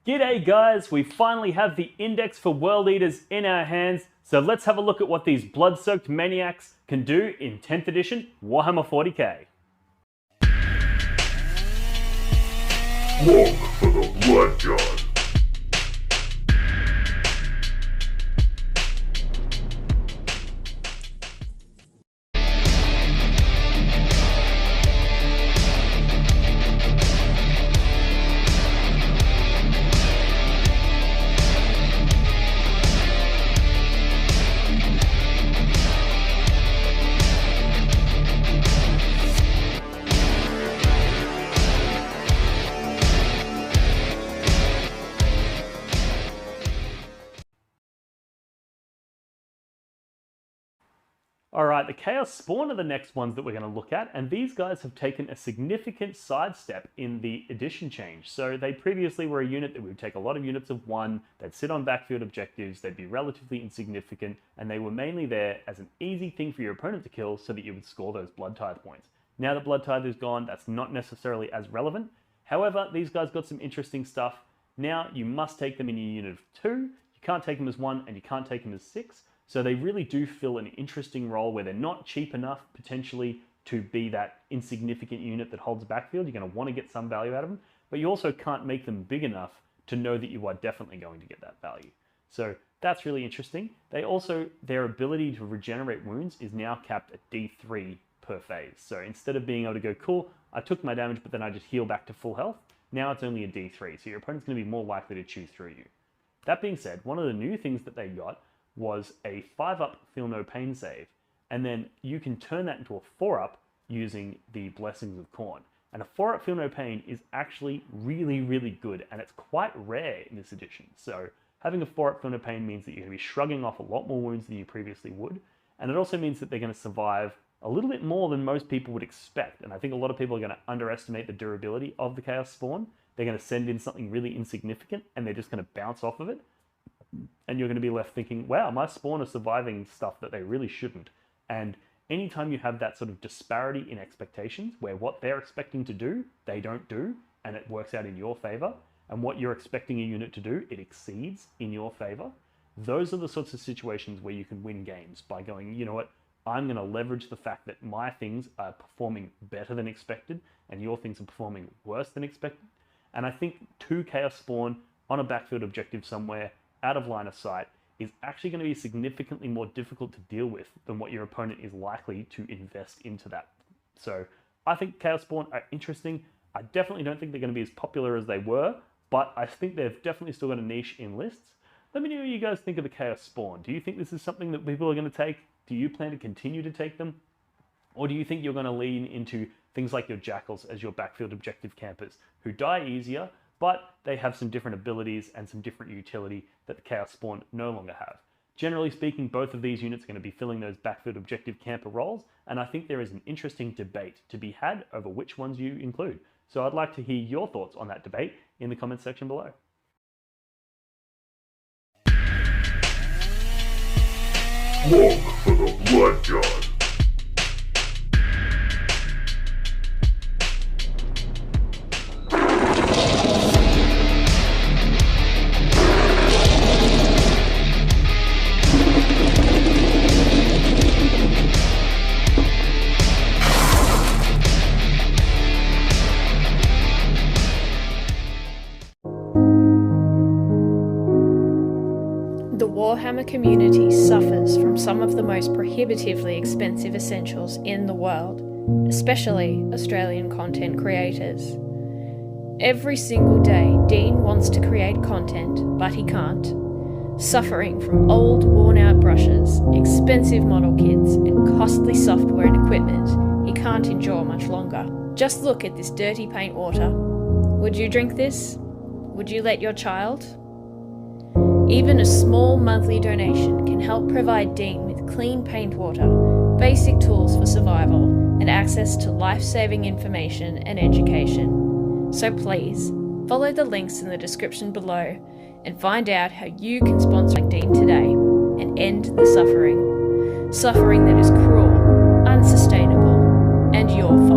G'day guys, we finally have the index for World Eaters in our hands, so let's have a look at what these blood-soaked maniacs can do in 10th edition Warhammer 40k. Look for the blood god. Alright, the Chaos Spawn are the next ones that we're going to look at, and these guys have taken a significant sidestep in the edition change. So they previously were a unit that would take a lot of units of one, they'd sit on backfield objectives, they'd be relatively insignificant, and they were mainly there as an easy thing for your opponent to kill so that you would score those Blood Tithe points. Now that Blood Tithe is gone, that's not necessarily as relevant. However, these guys got some interesting stuff. Now you must take them in your unit of 2, you can't take them as 1, and you can't take them as 6. So they really do fill an interesting role where they're not cheap enough potentially to be that insignificant unit that holds backfield. You're going to want to get some value out of them, but you also can't make them big enough to know that you are definitely going to get that value. So that's really interesting. They also, their ability to regenerate wounds is now capped at D3 per phase. So instead of being able to go, cool, I took my damage, but then I just heal back to full health, now it's only a D3. So your opponent's going to be more likely to chew through you. That being said, one of the new things that they got was a 5-up Feel No Pain save, and then you can turn that into a 4-up using the Blessings of Khorne. And a 4-up Feel No Pain is actually really, really good, and it's quite rare in this edition. So having a 4-up Feel No Pain means that you're going to be shrugging off a lot more wounds than you previously would, and it also means that they're going to survive a little bit more than most people would expect. And I think a lot of people are going to underestimate the durability of the Chaos Spawn. They're going to send in something really insignificant, and they're just going to bounce off of it. And you're going to be left thinking, wow, my spawn are surviving stuff that they really shouldn't. And anytime you have that sort of disparity in expectations, where what they're expecting to do, they don't do, and it works out in your favor, and what you're expecting a unit to do, it exceeds in your favor, those are the sorts of situations where you can win games by going, you know what, I'm going to leverage the fact that my things are performing better than expected, and your things are performing worse than expected. And I think 2 Chaos Spawn on a backfield objective somewhere, out of line of sight, is actually going to be significantly more difficult to deal with than what your opponent is likely to invest into that. So I think Chaos Spawn are interesting. I definitely don't think they're going to be as popular as they were, but I think they've definitely still got a niche in lists. Let me know what you guys think of the Chaos Spawn. Do you think this is something that people are going to take? Do you plan to continue to take them? Or do you think you're going to lean into things like your Jackals as your backfield objective campers, who die easier, but they have some different abilities and some different utility that the Chaos Spawn no longer have. Generally speaking, both of these units are going to be filling those backfield objective camper roles, and I think there is an interesting debate to be had over which ones you include. So I'd like to hear your thoughts on that debate in the comments section below. Look for the blood god. The Warhammer community suffers from some of the most prohibitively expensive essentials in the world, especially Australian content creators. Every single day, Dean wants to create content, but he can't. Suffering from old, worn-out brushes, expensive model kits, and costly software and equipment, he can't endure much longer. Just look at this dirty paint water. Would you drink this? Would you let your child? Even a small monthly donation can help provide Dean with clean paint water, basic tools for survival, and access to life-saving information and education. So please, follow the links in the description below and find out how you can sponsor Dean today and end the suffering. Suffering that is cruel, unsustainable, and your fault.